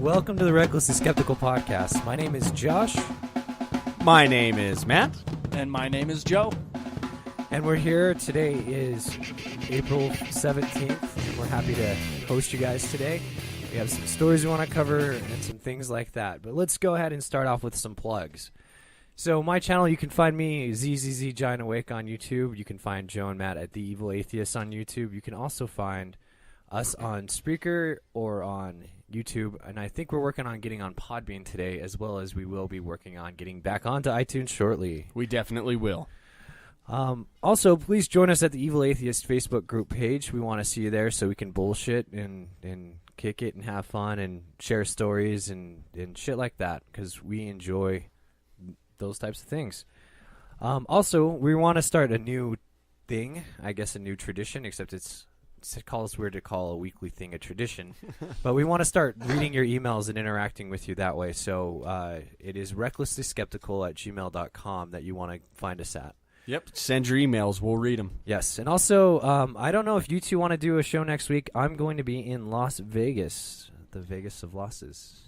Welcome to the Recklessly Skeptical Podcast. My name is Josh. My name is Matt. And my name is Joe. And we're here. Today is April 17th. We're happy to host you guys today. We have some stories we want to cover and some things like that. But let's go ahead and start off with some plugs. So my channel, you can find me, ZZZ Giant Awake on YouTube. You can find Joe and Matt at The Evil Atheist on YouTube. You can also find us on Spreaker or on YouTube. And I think we're working on getting on Podbean today, as well as we will be working on getting back onto iTunes shortly. We definitely will. Also, please join us at the Evil Atheist Facebook group page. We want to see you there so we can bullshit and kick it and have fun and share stories and shit like that, because we enjoy those types of things. Also, we want to start a new thing, I guess a new tradition, except it's weird to call a weekly thing a tradition. But we want to start reading your emails and interacting with you that way. So it is recklesslyskeptical@gmail.com that you want to find us at. Yep. Send your emails. We'll read them. Yes. And also, I don't know if you two want to do a show next week. I'm going to be in Las Vegas, the Vegas of losses.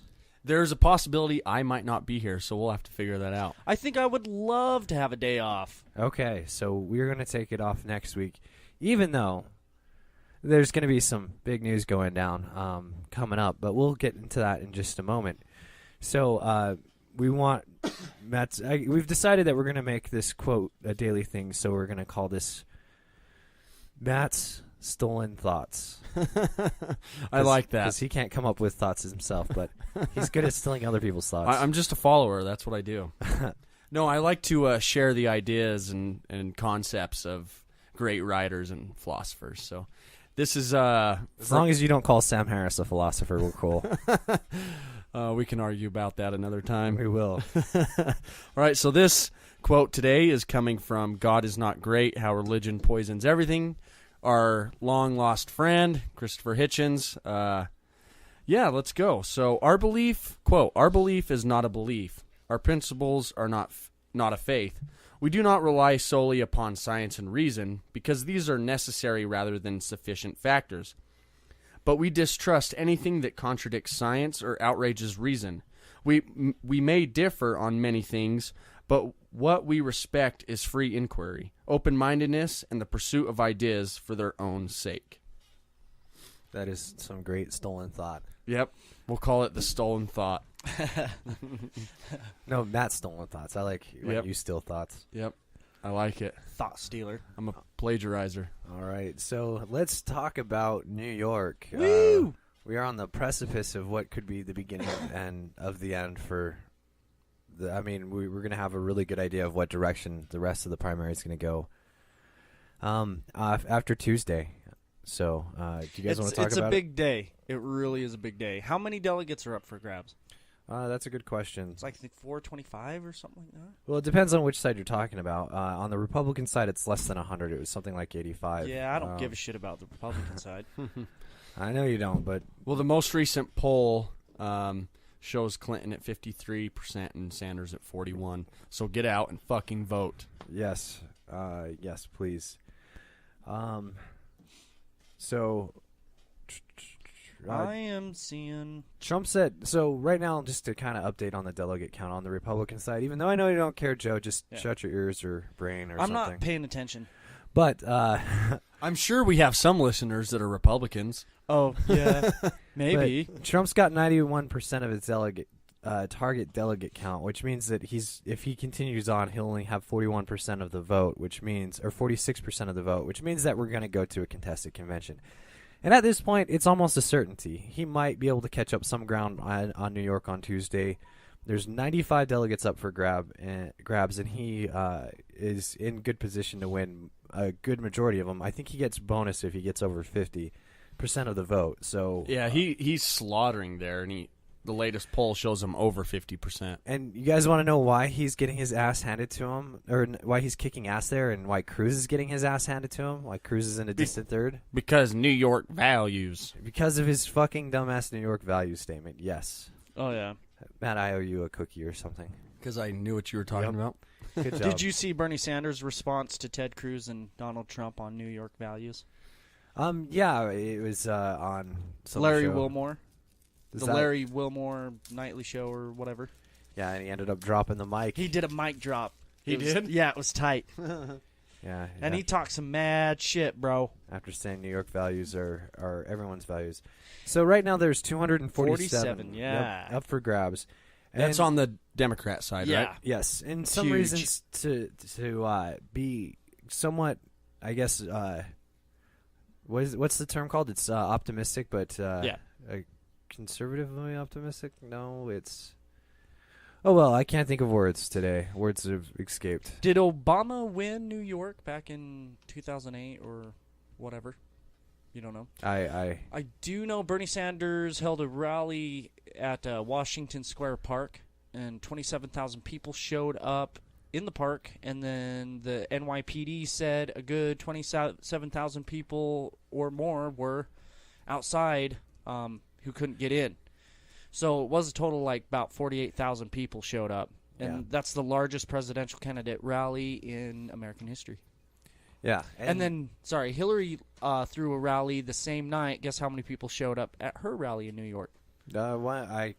There's a possibility I might not be here, so we'll have to figure that out. I think I would love to have a day off. Okay. So we're going to take it off next week, even though there's going to be some big news going down coming up, but we'll get into that in just a moment. So we want Matt's. We've decided that we're going to make this quote a daily thing, so we're going to call this Matt's Stolen Thoughts. I like that. Because he can't come up with thoughts himself, but he's good at stealing other people's thoughts. I'm just a follower. That's what I do. No, I like to share the ideas and concepts of great writers and philosophers, so... This is as long as you don't call Sam Harris a philosopher, we're cool. We can argue about that another time. We will. All right, so this quote today is coming from God Is Not Great, How Religion Poisons Everything. Our long-lost friend, Christopher Hitchens. Yeah, let's go. So our belief, quote, our belief is not a belief. Our principles are not a faith. We do not rely solely upon science and reason, because these are necessary rather than sufficient factors. But we distrust anything that contradicts science or outrages reason. We may differ on many things, but what we respect is free inquiry, open-mindedness, and the pursuit of ideas for their own sake. That is some great stolen thought. Yep, we'll call it the stolen thought. No, Matt's stolen thoughts. I like when you steal thoughts. Yep, I like it. Thought stealer. I'm a plagiarizer. All right, so let's talk about New York. Woo! We are on the precipice of what could be the beginning and of the end for the. I mean, we're going to have a really good idea of what direction the rest of the primary is going to go. After Tuesday. So, do you guys want to talk about it? It's a big day. It really is a big day. How many delegates are up for grabs? That's a good question. It's like 425 or something like that? Well, it depends on which side you're talking about. On the Republican side, it's less than 100. It was something like 85. Yeah, I don't give a shit about the Republican side. I know you don't, but... Well, the most recent poll shows Clinton at 53% and Sanders at 41%. So get out and fucking vote. Yes. Yes, please. So... I am seeing... Trump said... So right now, just to kind of update on the delegate count on the Republican side, even though I know you don't care, Joe, just shut your ears or brain or something. I'm not paying attention. But... I'm sure we have some listeners that are Republicans. Oh, yeah. Maybe. But Trump's got 91% of his target delegate count, which means that if he continues on, he'll only have 41% of the vote, which means... Or 46% of the vote, which means that we're going to go to a contested convention. And at this point, it's almost a certainty. He might be able to catch up some ground on New York on Tuesday. There's 95 delegates up for grabs, and he is in good position to win a good majority of them. I think he gets bonus if he gets over 50% of the vote. So yeah, he's slaughtering there, and the latest poll shows him over 50%. And you guys want to know why he's getting his ass handed to him, or why he's kicking ass there, and why Cruz is getting his ass handed to him? Why Cruz is in a distant third? Because New York values. Because of his fucking dumbass New York values statement. Yes. Oh yeah. Matt, I owe you a cookie or something. Because I knew what you were talking about. Good job. Did you see Bernie Sanders' response to Ted Cruz and Donald Trump on New York values? Yeah, it was on some Larry show. Wilmore. Is the that- Larry Wilmore nightly show or whatever. Yeah, and he ended up dropping the mic. He did a mic drop. He It was- did? Yeah, it was tight. Yeah, And yeah. he talked some mad shit, bro. After saying New York values are everyone's values. So right now there's 247 47, yeah. up for grabs. That's And- on the Democrat side, Yeah. right? Yes, and some Huge. reasons to be somewhat, I guess, what's the term called? It's optimistic, but conservatively optimistic. No, it's. Oh well, I can't think of words today. Words have escaped. Did Obama win New York back in 2008 or whatever? You don't know? I I do know Bernie Sanders held a rally at Washington Square Park, and 27,000 people showed up in the park, and then the NYPD said a good 27,000 people or more were outside who couldn't get in. So it was a total like about 48,000 people showed up, and Yeah. that's the largest presidential candidate rally in American history. yeah, And then, sorry, Hillary threw a rally the same night. Guess how many people showed up at her rally in New York? I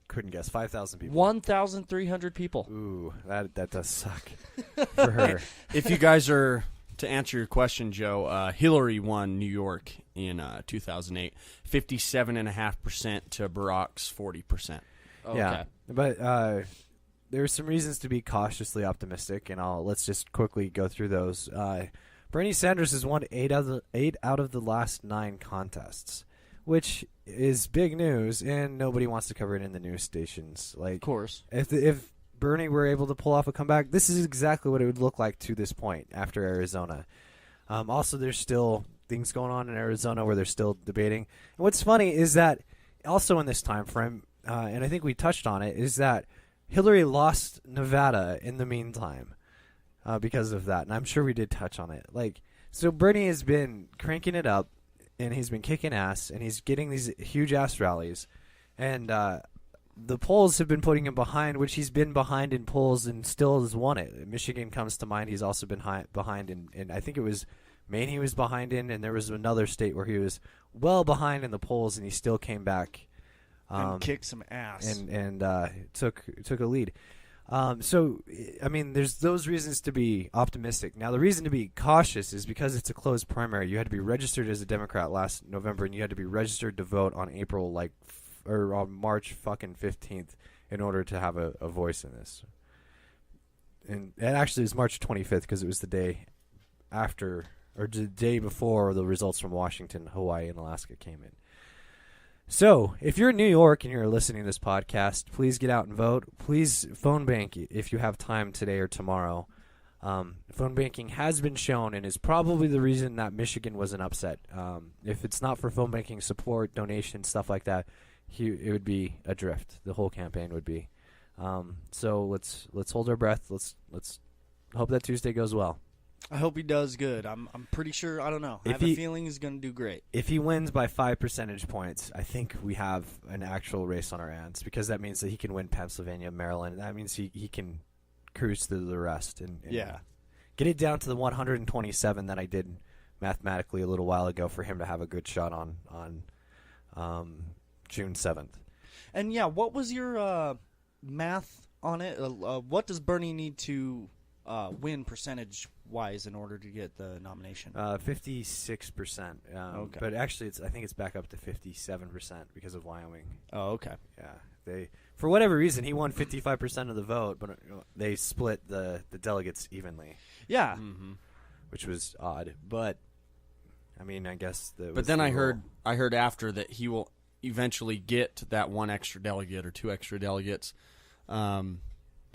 couldn't guess 5,000 people. 1,300 people. Ooh, that does suck for her. If you guys are, to answer your question, Joe, Hillary won New York in 2008, 57.5% to Barack's 40%. Okay. Yeah, but there's some reasons to be cautiously optimistic, and let's just quickly go through those. Bernie Sanders has won eight out of the last 9 contests, which is big news, and nobody wants to cover it in the news stations. Like, Of course. if Bernie were able to pull off a comeback, this is exactly what it would look like to this point after Arizona. Also, there's still things going on in Arizona where they're still debating. And what's funny is that also in this time frame, and I think we touched on it, is that Hillary lost Nevada in the meantime because of that. And I'm sure we did touch on it. So Bernie has been cranking it up, and he's been kicking ass, and he's getting these huge ass rallies. And the polls have been putting him behind, which he's been behind in polls and still has won it. Michigan comes to mind. He's also been behind in I think it was Maine he was behind in, and there was another state where he was well behind in the polls, and he still came back And kicked some ass. and took a lead. So, I mean, there's those reasons to be optimistic. Now, the reason to be cautious is because it's a closed primary. You had to be registered as a Democrat last November, and you had to be registered to vote on or on March fucking 15th in order to have a voice in this. And actually, it was March 25th because it was the day after, or the day before the results from Washington, Hawaii, and Alaska came in. So, if you're in New York and you're listening to this podcast, please get out and vote. Please phone bank if you have time today or tomorrow. Phone banking has been shown and is probably the reason that Michigan was an upset. If it's not for phone banking support, donations, stuff like that, it would be adrift. The whole campaign would be. So let's hold our breath. Let's hope that Tuesday goes well. I hope he does good. I'm pretty sure. I don't know. I have a feeling he's going to do great. If he wins by 5 percentage points, I think we have an actual race on our hands, because that means that he can win Pennsylvania, Maryland. That means he can cruise through the rest and get it down to the 127 that I did mathematically a little while ago for him to have a good shot on June 7th. And yeah, what was your math on it? What does Bernie need to win percentage-wise in order to get the nomination? 56%. Okay. But actually, I think it's back up to 57% because of Wyoming. Oh, okay. Yeah, for whatever reason, he won 55% of the vote, but they split the delegates evenly. Yeah. Mm-hmm. Which was odd, but I mean, I guess But then I heard after that he will eventually get that one extra delegate or 2 extra delegates, the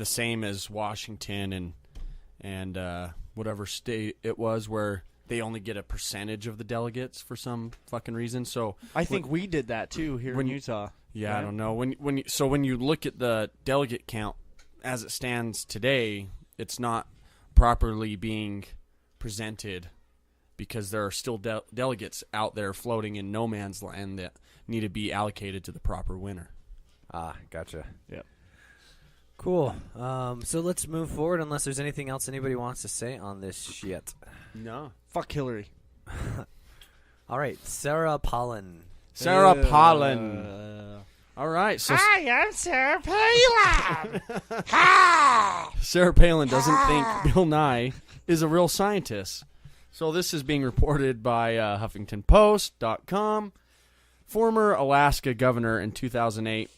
same as Washington and whatever state it was where they only get a percentage of the delegates for some fucking reason. So I think we did that too here in Utah. Yeah, right? I don't know. When you look at the delegate count as it stands today, it's not properly being presented because there are still delegates out there floating in no man's land that need to be allocated to the proper winner. Ah, gotcha. Yep. Cool. So let's move forward unless there's anything else anybody wants to say on this shit. No. Fuck Hillary. All right, Sarah Palin. Sarah Palin. All right. So Hi, I'm Sarah Palin. Sarah Palin doesn't think Bill Nye is a real scientist. So this is being reported by HuffingtonPost.com. Former Alaska governor in 2008,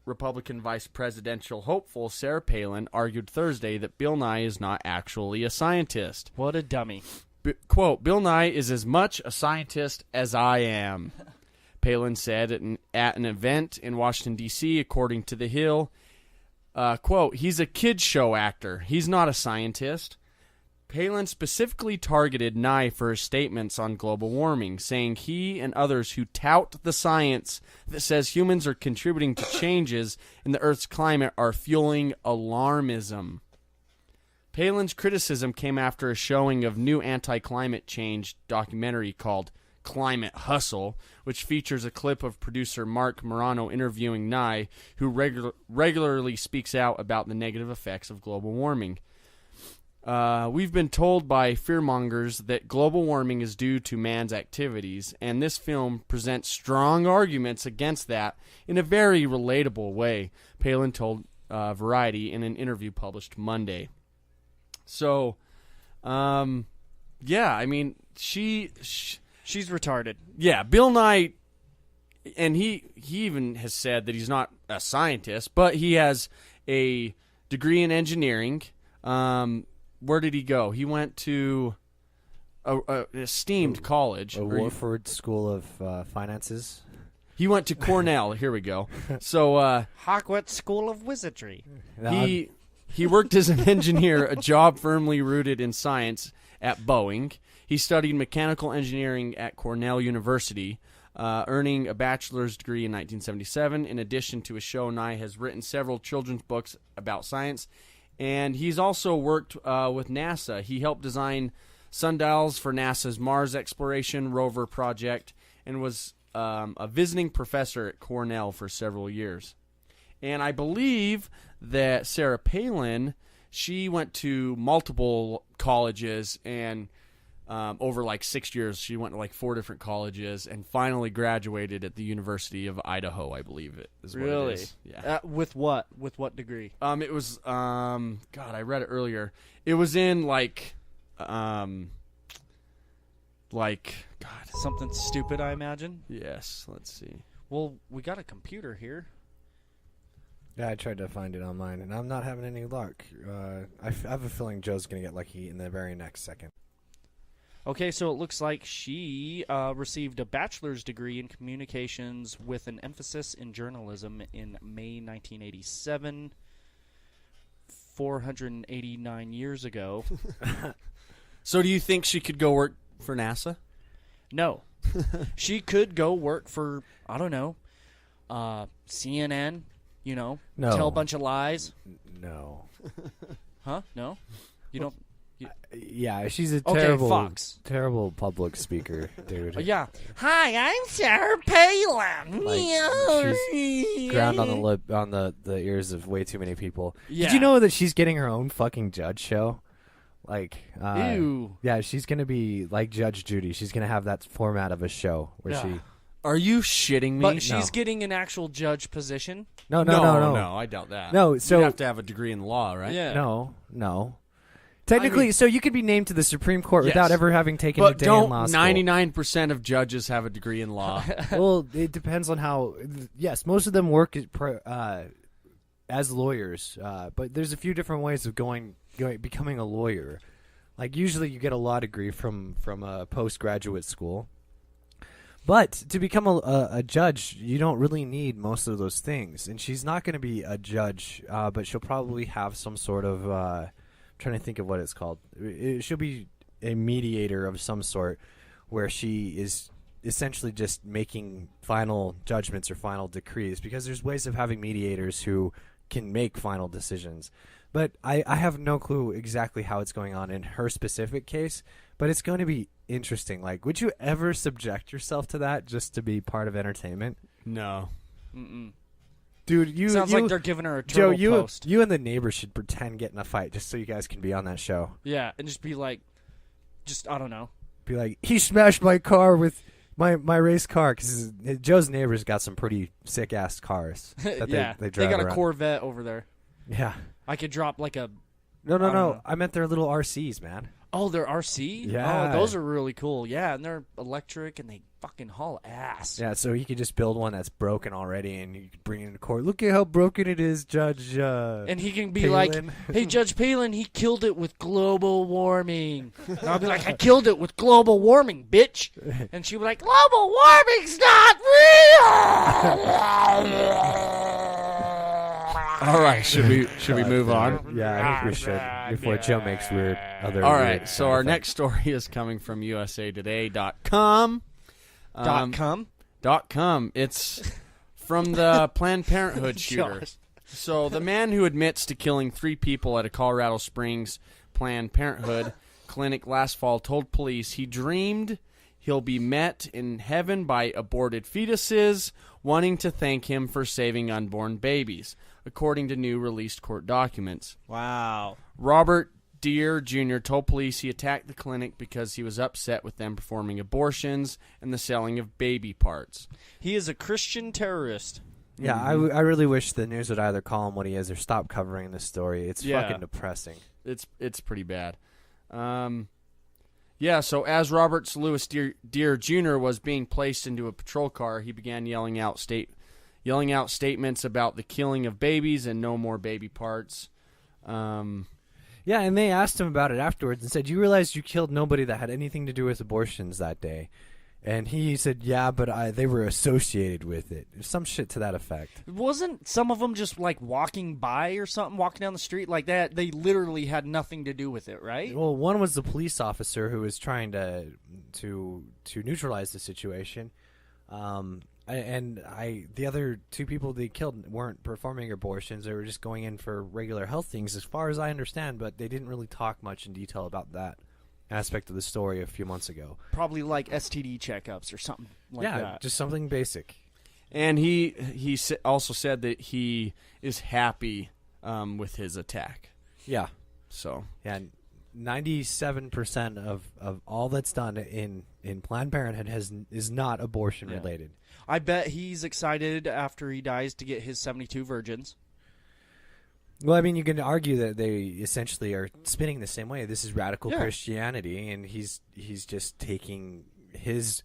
Republican vice presidential hopeful Sarah Palin argued Thursday that Bill Nye is not actually a scientist. What a dummy. Quote, Bill Nye is as much a scientist as I am, Palin said at an event in Washington, D.C., according to The Hill. Quote, he's a kid's show actor. He's not a scientist. Palin specifically targeted Nye for his statements on global warming, saying he and others who tout the science that says humans are contributing to changes in the Earth's climate are fueling alarmism. Palin's criticism came after a showing of new anti-climate change documentary called Climate Hustle, which features a clip of producer Mark Morano interviewing Nye, who regularly speaks out about the negative effects of global warming. We've been told by fearmongers that global warming is due to man's activities, and this film presents strong arguments against that in a very relatable way, Palin told Variety in an interview published Monday. So, yeah, I mean, she's retarded. Yeah, Bill Nye, and he even has said that he's not a scientist, but he has a degree in engineering. Where did he go? He went to an esteemed college. A Warford School of Finances. He went to Cornell. Here we go. So Hogwarts School of Wizardry. He worked as an engineer, a job firmly rooted in science at Boeing. He studied mechanical engineering at Cornell University, earning a bachelor's degree in 1977. In addition to his show, Nye has written several children's books about science. And he's also worked with NASA. He helped design sundials for NASA's Mars exploration rover project and was a visiting professor at Cornell for several years. And I believe that Sarah Palin, she went to multiple colleges and over like 6 years, she went to like 4 different colleges and finally graduated at the University of Idaho, I believe it is what really? it is. Yeah. With what? With what degree? It was God, I read it earlier. It was in like God, Something stupid, I imagine. yes, let's see. Well, we got a computer here. Yeah, I tried to find it online, and I'm not having any luck. I have a feeling Joe's going to get lucky in the very next second. Okay, so it looks like she received a bachelor's degree in communications with an emphasis in journalism in May 1987, 489 years ago. So do you think she could go work for NASA? No. She could go work for, I don't know, CNN, you know, No. tell a bunch of lies. No. Huh? No? You don't? Yeah, she's a Okay, terrible, Fox. terrible public speaker, dude. Yeah. Hi, I'm Sarah Palin. Like, she's ground on the ears of way too many people. Yeah. Did you know that she's getting her own fucking judge show? Like, Ew. Yeah, she's gonna be like Judge Judy. She's gonna have that format of a show where Yeah. she. Are you shitting me? But she's No. getting an actual judge position. No, I doubt that. No, so you have to have a degree in law, right? Yeah. No. Technically, so you could be named to the Supreme Court Yes. without ever having taken a But day in law don't school. 99% of judges have a degree in law? Well, it depends on how. Yes, most of them work as lawyers, but there's a few different ways of becoming a lawyer. Like usually, you get a law degree from a postgraduate school. But to become a judge, you don't really need most of those things. And she's not going to be a judge, but she'll probably have some sort of. Trying to think of what it's called. She'll be a mediator of some sort, where she is essentially just making final judgments or final decrees. Because there's ways of having mediators who can make final decisions. But I have no clue exactly how it's going on in her specific case. But it's going to be interesting. Like, would you ever subject yourself to that just to be part of entertainment? No. Mm-mm. Dude, Sounds like they're giving her a turtle Joe, post. you and the neighbor should pretend get in a fight just so you guys can be on that show. Yeah, and just be like, I don't know. Be like, he smashed my car with my race car, because Joe's neighbors got some pretty sick ass cars. That yeah, they they drive got a around. Corvette over there. Yeah. I could drop like a. No. I meant their little RCs, man. Oh, they're RC? Yeah. Oh, those are really cool. Yeah, and they're electric and they fucking haul ass. Yeah, so you could just build one that's broken already, and you could bring it into court. Look at how broken it is, Judge. And he can be Palin. like, "Hey, Judge Palin, he killed it with global warming." And I'll be like, "I killed it with global warming, bitch." And she'll be like, "Global warming's not real." All right, should we move on? Yeah, I think we should before Joe makes weird other. All weird right, so sound our effects. next story is coming from usatoday.com. .com. It's from the Planned Parenthood shooter. Gosh. So the man who admits to killing 3 people at a Colorado Springs Planned Parenthood clinic last fall told police he dreamed he'll be met in heaven by aborted fetuses wanting to thank him for saving unborn babies, according to new released court documents. Wow. Robert Deere Jr. told police he attacked the clinic because he was upset with them performing abortions and the selling of baby parts. He is a Christian terrorist. Yeah, I really wish the news would either call him what he is or stop covering this story. It's fucking depressing. It's pretty bad. Yeah, so as Robert Louis Deere Jr. was being placed into a patrol car, he began yelling out statements about the killing of babies and no more baby parts. Yeah, and they asked him about it afterwards and said, "You realize you killed nobody that had anything to do with abortions that day?" And he said, "Yeah, but they were associated with it." Some shit to that effect. Wasn't some of them just like walking by or something, walking down the street like that? They literally had nothing to do with it, right? Well, one was the police officer who was trying to neutralize the situation. The other 2 people they killed weren't performing abortions. They were just going in for regular health things, as far as I understand, but they didn't really talk much in detail about that aspect of the story a few months ago. Probably like STD checkups or something like that. Yeah, just something basic. And he also said that he is happy with his attack. Yeah. So Yeah, 97% of all that's done in Planned Parenthood is not abortion related. I bet he's excited after he dies to get his 72 virgins. Well, I mean, you can argue that they essentially are spinning the same way. This is radical Yeah. Christianity, and he's just taking his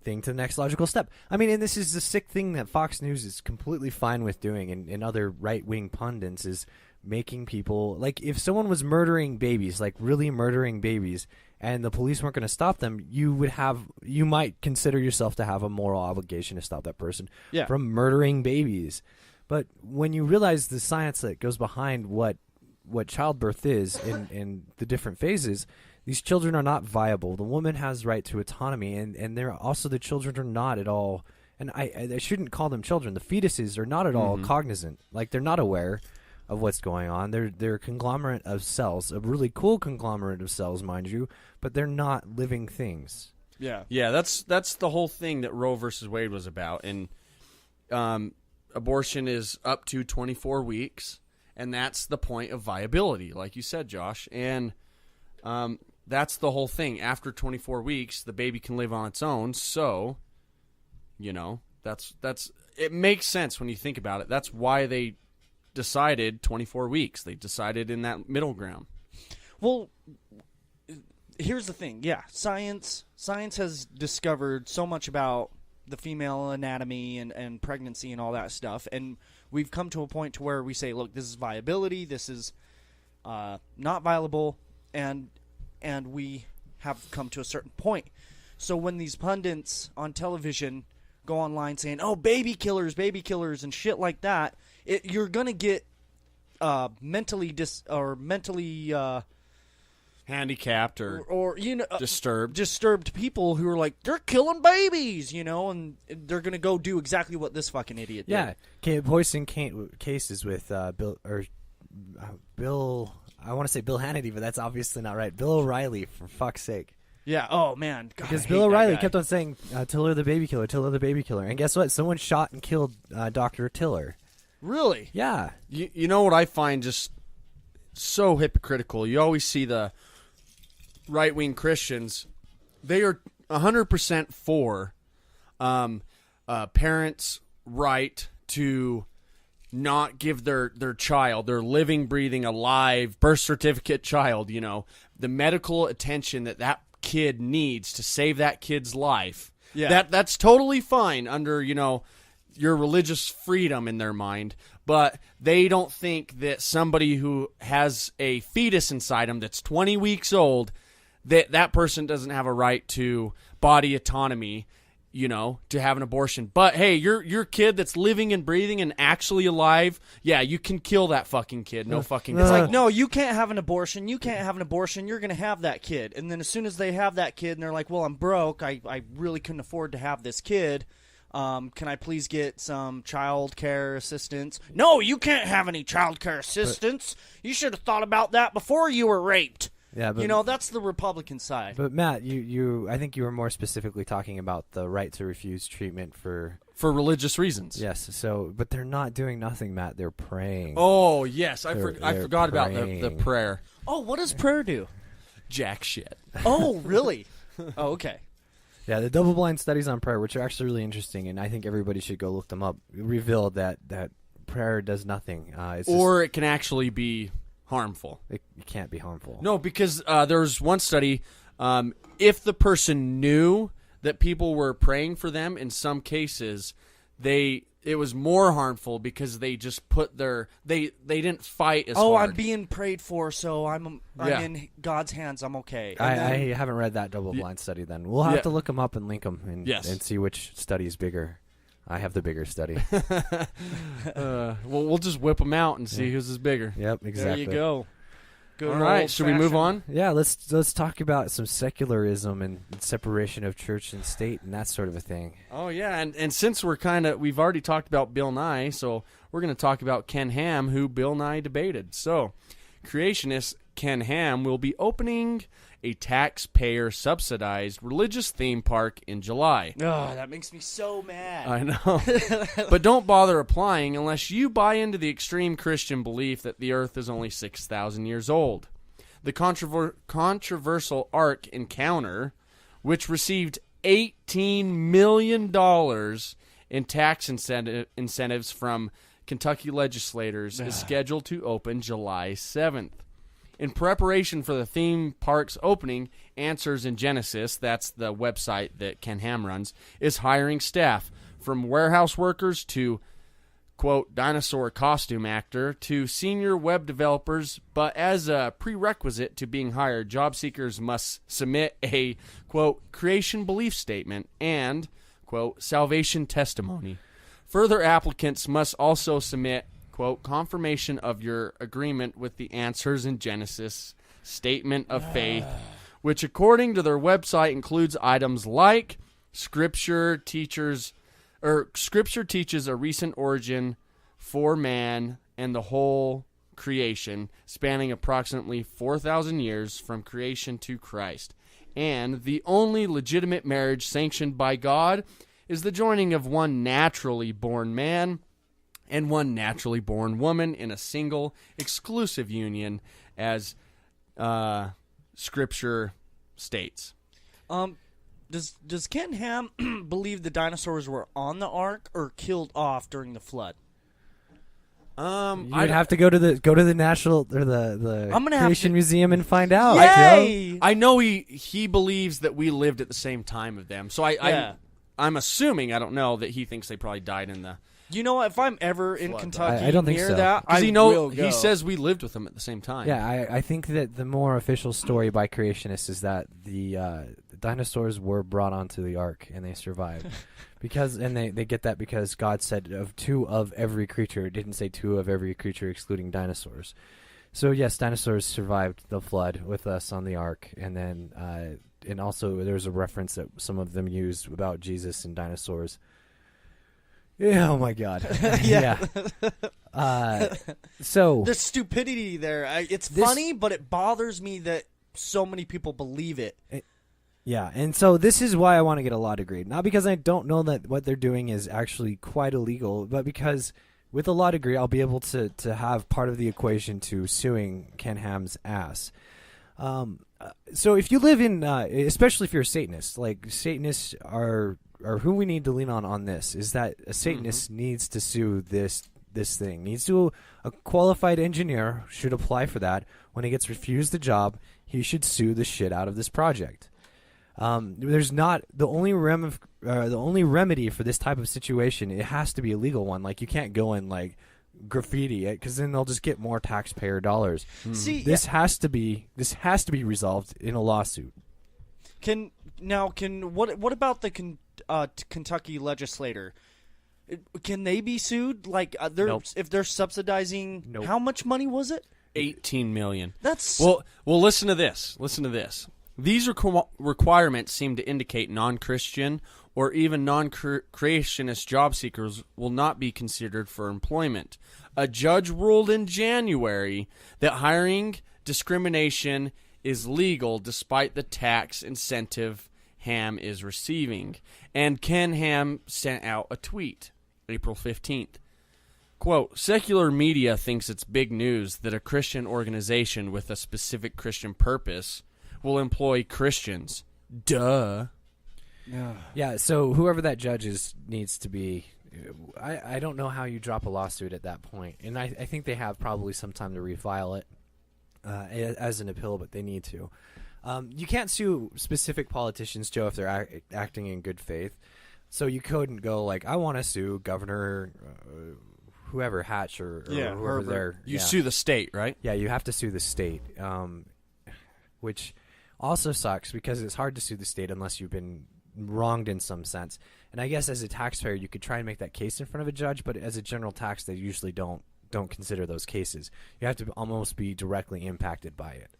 thing to the next logical step. I mean, and this is the sick thing that Fox News is completely fine with doing, and other right-wing pundits is making people, like, if someone was murdering babies, like really murdering babies, and the police weren't going to stop them, you might consider yourself to have a moral obligation to stop that person from murdering babies. But when you realize the science that goes behind what childbirth is in the different phases, these children are not viable. The woman has right to autonomy, and they're also, the children are not at all, and I shouldn't call them children. The fetuses are not at all cognizant. Like, they're not aware of what's going on. They're a conglomerate of cells, a really cool conglomerate of cells, mind you, but they're not living things. Yeah. yeah, that's the whole thing that Roe versus Wade was about. And abortion is up to 24 weeks, and that's the point of viability, like you said, Josh. And that's the whole thing. After 24 weeks, the baby can live on its own. So, that's it makes sense when you think about it. That's why they decided 24 weeks. They decided in that middle ground. Well, here's the thing. Yeah, science has discovered so much about the female anatomy and pregnancy and all that stuff, and we've come to a point to where we say, look, this is viability, this is not viable, and we have come to a certain point. So when these pundits on television go online saying, oh, baby killers and shit like that, you're gonna get mentally Handicapped or disturbed people who are like, they're killing babies, and they're gonna go do exactly what this fucking idiot did. Yeah, poison cases with Bill. I want to say Bill Hannity, but that's obviously not right. Bill O'Reilly, for fuck's sake. Yeah. Oh man. God, Because I Bill hate that O'Reilly guy. kept on saying, Tiller the baby killer, Tiller the baby killer. And guess what? Someone shot and killed Dr. Tiller. Really? Yeah. You know what I find just so hypocritical? You always see the right-wing Christians. They are 100% for parents' right to not give their child, their living, breathing, alive, birth certificate child, the medical attention that kid needs to save that kid's life. Yeah. That's totally fine under, your religious freedom in their mind, but they don't think that somebody who has a fetus inside them that's 20 weeks old, that person doesn't have a right to body autonomy, to have an abortion. But hey, your kid that's living and breathing and actually alive, yeah, you can kill that fucking kid. No fucking. It's like, no, you can't have an abortion. You can't have an abortion. You're gonna have that kid. And then as soon as they have that kid, and they're like, well, I'm broke. I really couldn't afford to have this kid. Can I please get some child care assistance? No, you can't have any child care assistance. You should have thought about that before you were raped. Yeah, but, that's the Republican side. But Matt, I think you were more specifically talking about the right to refuse treatment for religious reasons. Yes. So, but they're not doing nothing, Matt. They're praying. Oh yes, I forgot about the prayer. Oh, what does prayer do? Jack shit. Oh, really? Oh, okay. Yeah, the double-blind studies on prayer, which are actually really interesting, and I think everybody should go look them up, revealed that prayer does nothing. It can actually be harmful. It can't be harmful. No, because there's one study, if the person knew that people were praying for them, in some cases, it was more harmful because they just put they didn't fight as hard. Oh, I'm being prayed for, so I'm in God's hands. I'm okay. I haven't read that double-blind study then. We'll have to look them up and link them and see which study is bigger. I have the bigger study. Well, we'll just whip them out and see whose is bigger. Yep, exactly. There you go. All right, should we move on? Yeah, let's talk about some secularism and separation of church and state and that sort of a thing. Oh yeah, and since we've already talked about Bill Nye, so we're going to talk about Ken Ham, who Bill Nye debated. So, creationist Ken Ham will be opening a taxpayer-subsidized religious theme park in July. Oh, that makes me so mad. I know. But don't bother applying unless you buy into the extreme Christian belief that the earth is only 6,000 years old. The controversial Ark Encounter, which received $18 million in tax incentives from Kentucky legislators, is scheduled to open July 7th. In preparation for the theme park's opening, Answers in Genesis, that's the website that Ken Ham runs, is hiring staff from warehouse workers to, quote, dinosaur costume actor to senior web developers. But as a prerequisite to being hired, job seekers must submit a, quote, creation belief statement and, quote, salvation testimony. Further applicants must also submit, quote, confirmation of your agreement with the Answers in Genesis statement of faith, which according to their website includes items like Scripture teaches a recent origin for man and the whole creation, spanning approximately 4,000 years from creation to Christ. And the only legitimate marriage sanctioned by God is the joining of one naturally born man and one naturally born woman in a single, exclusive union, as Scripture states. Does Ken Ham believe the dinosaurs were on the ark or killed off during the flood? You'd have to go to the national or the Creation Museum and find out. Yay! I know he believes that we lived at the same time of them, so I'm assuming, I don't know, that he thinks they probably died in the. You know what? If I'm ever in Kentucky I don't think near so. that, I will go. He says we lived with them at the same time. Yeah, I think that the more official story by creationists is that the dinosaurs were brought onto the ark and they survived. They get that because God said of two of every creature. It didn't say two of every creature excluding dinosaurs. So yes, dinosaurs survived the flood with us on the ark, and then and also there's a reference that some of them used about Jesus and dinosaurs. Yeah, oh my God. Yeah. So the stupidity there. It's funny, but it bothers me that so many people believe it. Yeah, and so this is why I want to get a law degree. Not because I don't know that what they're doing is actually quite illegal, but because with a law degree, I'll be able to have part of the equation to suing Ken Ham's ass. So if you live in, especially if you're a Satanist, like Satanists are or who we need to lean on this is that a Satanist needs to sue this thing. A qualified engineer should apply for that. When he gets refused the job, he should sue the shit out of this project. There's not the only remedy for this type of situation. It has to be a legal one. Like, you can't go and like graffiti it, because then they'll just get more taxpayer dollars. See, this has to be resolved in a lawsuit. What about the Kentucky legislator? Can they be sued? Like, Nope. if they're subsidizing, Nope. How much money was it? $18 million. That's Well, listen to this. These requirements seem to indicate non-Christian or even non-creationist job seekers will not be considered for employment. A judge ruled in January that hiring discrimination is legal despite the tax incentive Ham is receiving. And Ken Ham sent out a tweet, April 15th. Quote, secular media thinks it's big news that a Christian organization with a specific Christian purpose will employ Christians. Duh. Yeah, so whoever that judge is needs to be... I don't know how you drop a lawsuit at that point. And I think they have probably some time to refile it as an appeal, but they need to. You can't sue specific politicians, Joe, if they're acting in good faith. So you couldn't go like, I want to sue Governor... whoever, Hatch or whoever they're... You sue the state, right? Yeah, you have to sue the state, which also sucks because it's hard to sue the state unless you've been wronged in some sense. And I guess as a taxpayer, you could try and make that case in front of a judge, but as a general tax, they usually don't consider those cases. You have to almost be directly impacted by it.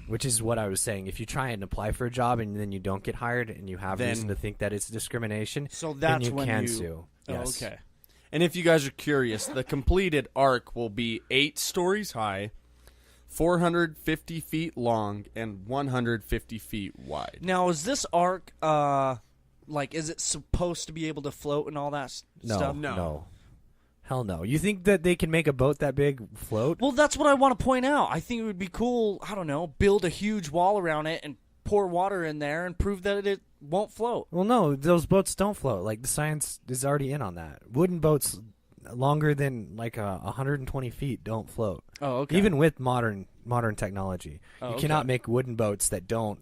Which is what I was saying. If you try and apply for a job and then you don't get hired and you have reason to think that it's discrimination, so that's then you when can you sue. Yes. Oh, okay. And if you guys are curious, the completed ark will be 8 stories high, 450 feet long, and 150 feet wide. Now, is this ark, is it supposed to be able to float and all that stuff? No. Hell no. You think that they can make a boat that big float? Well, that's what I want to point out. I think it would be cool, I don't know, build a huge wall around it and pour water in there and prove that it won't float. Well, no, those boats don't float. Like, the science is already in on that. Wooden boats longer than like 120 feet don't float. Oh, okay. Even with modern technology, Oh, you cannot make wooden boats that don't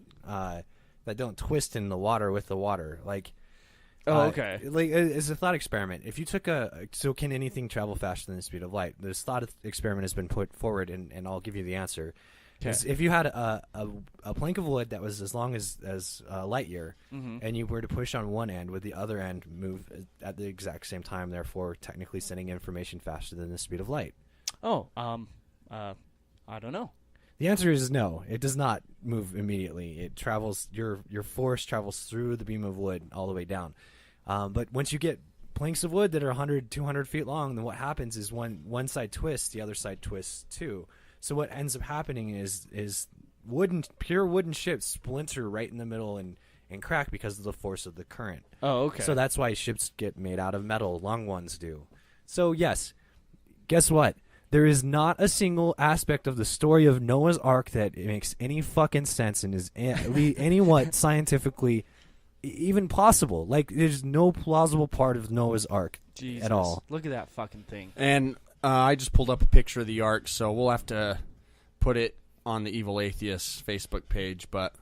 twist in the water with the water. Like, okay. Like, as a thought experiment, if you took so can anything travel faster than the speed of light? This thought experiment has been put forward, and I'll give you the answer. If you had a plank of wood that was as long as a light year, and you were to push on one end, would the other end move at the exact same time, therefore technically sending information faster than the speed of light? Oh, I don't know. The answer is no. It does not move immediately. It travels. Your force travels through the beam of wood all the way down. But once you get planks of wood that are 100, 200 feet long, then what happens is when one side twists, the other side twists too. So what ends up happening is pure wooden ships splinter right in the middle and crack because of the force of the current. Oh, okay. So that's why ships get made out of metal. Long ones do. So yes, guess what? There is not a single aspect of the story of Noah's Ark that makes any fucking sense and is anywhat scientifically even possible. Like, there's no plausible part of Noah's Ark at all. Look at that fucking thing. And I just pulled up a picture of the ark, so we'll have to put it on the Evil Atheists Facebook page, but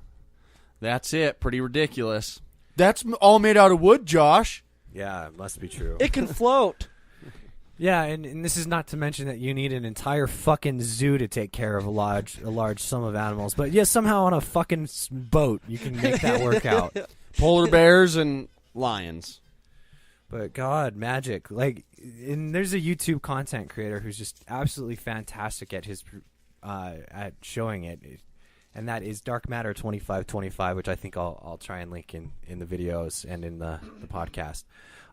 that's it. Pretty ridiculous. That's all made out of wood, Josh. Yeah, it must be true. It can float. Yeah, and this is not to mention that you need an entire fucking zoo to take care of a large sum of animals. But yeah, somehow on a fucking boat you can make that work out. Polar bears and lions. But God, magic! Like, and there's a YouTube content creator who's just absolutely fantastic at his at showing it, and that is Dark Matter 2525, which I think I'll try and link in the videos and in the podcast.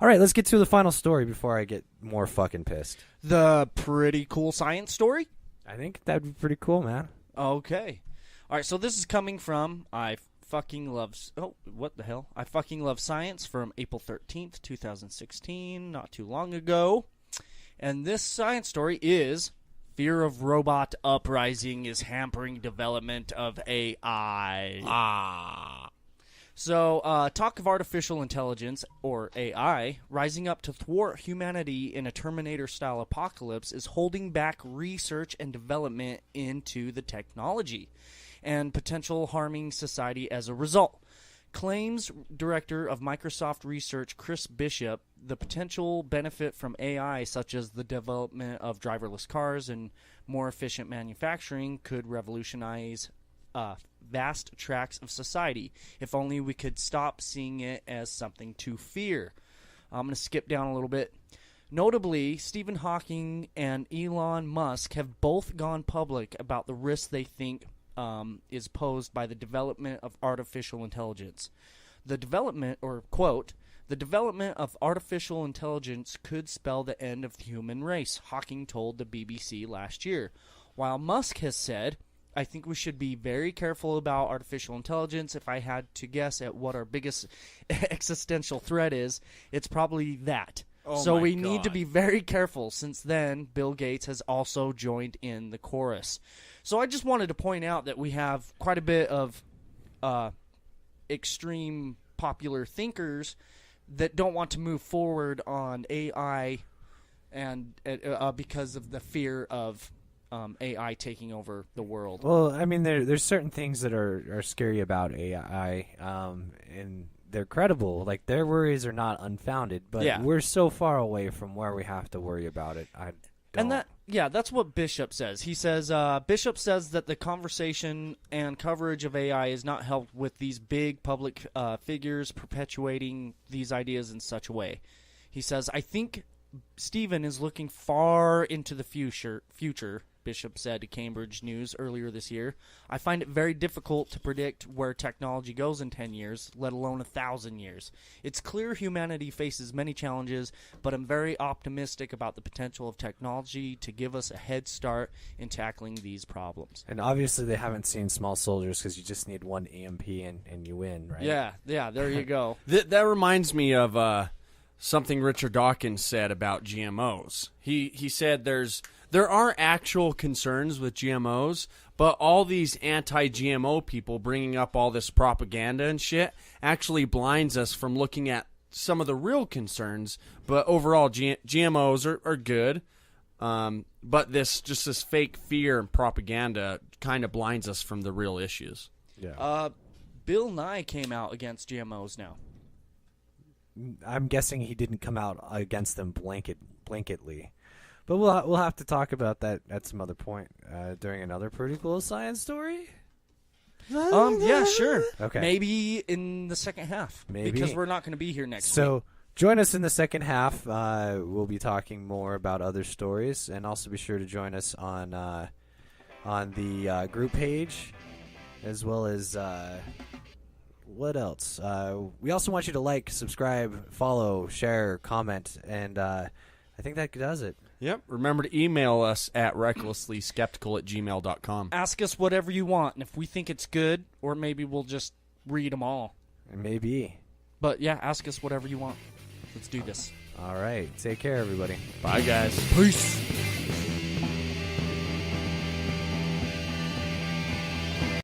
All right, let's get to the final story before I get more fucking pissed. The pretty cool science story? I think that'd be pretty cool, man. Okay. All right, so this is coming from I Fucking Love Science from April 13th, 2016, not too long ago. And this science story is fear of robot uprising is hampering development of AI. So, talk of artificial intelligence, or AI, rising up to thwart humanity in a Terminator-style apocalypse is holding back research and development into the technology, and potential harming society as a result. Claims director of Microsoft Research Chris Bishop the potential benefit from AI, such as the development of driverless cars and more efficient manufacturing, could revolutionize vast tracts of society, if only we could stop seeing it as something to fear. I'm going to skip down a little bit. Notably, Stephen Hawking and Elon Musk have both gone public about the risks they think is posed by the development of artificial intelligence. The development, or quote, the development of artificial intelligence could spell the end of the human race, Hawking told the BBC last year. While Musk has said, I think we should be very careful about artificial intelligence. If I had to guess at what our biggest existential threat is, it's probably that. So we need to be very careful. Since then, Bill Gates has also joined in the chorus. So I just wanted to point out that we have quite a bit of extreme popular thinkers that don't want to move forward on AI and because of the fear of AI taking over the world. Well, I mean, there's certain things that are scary about AI, and they're credible. Like, their worries are not unfounded, but we're so far away from where we have to worry about it. That's what Bishop says. He says, Bishop says that the conversation and coverage of AI is not helped with these big public figures perpetuating these ideas in such a way. He says, I think Stephen is looking far into the future, Bishop said to Cambridge News earlier this year. I find it very difficult to predict where technology goes in 10 years, let alone 1,000 years. It's clear humanity faces many challenges, but I'm very optimistic about the potential of technology to give us a head start in tackling these problems. And obviously they haven't seen Small Soldiers because you just need one EMP and you win, right? Yeah, there you go. That reminds me of something Richard Dawkins said about GMOs. He said there are actual concerns with GMOs, but all these anti-GMO people bringing up all this propaganda and shit actually blinds us from looking at some of the real concerns. But overall, GMOs are good, but this fake fear and propaganda kind of blinds us from the real issues. Yeah. Bill Nye came out against GMOs now. I'm guessing he didn't come out against them blanketly. But we'll have to talk about that at some other point during another Pretty Cool Science story. Yeah, sure. Okay. Maybe in the second half. Maybe. Because we're not going to be here next week. So join us in the second half. We'll be talking more about other stories, and also be sure to join us on the group page, as well as what else? We also want you to like, subscribe, follow, share, comment, and I think that does it. Yep. Remember to email us at recklesslyskeptical@gmail.com. Ask us whatever you want, and if we think it's good, or maybe we'll just read them all. Maybe. But yeah, ask us whatever you want. Let's do this. All right. Take care, everybody. Bye, guys. Peace.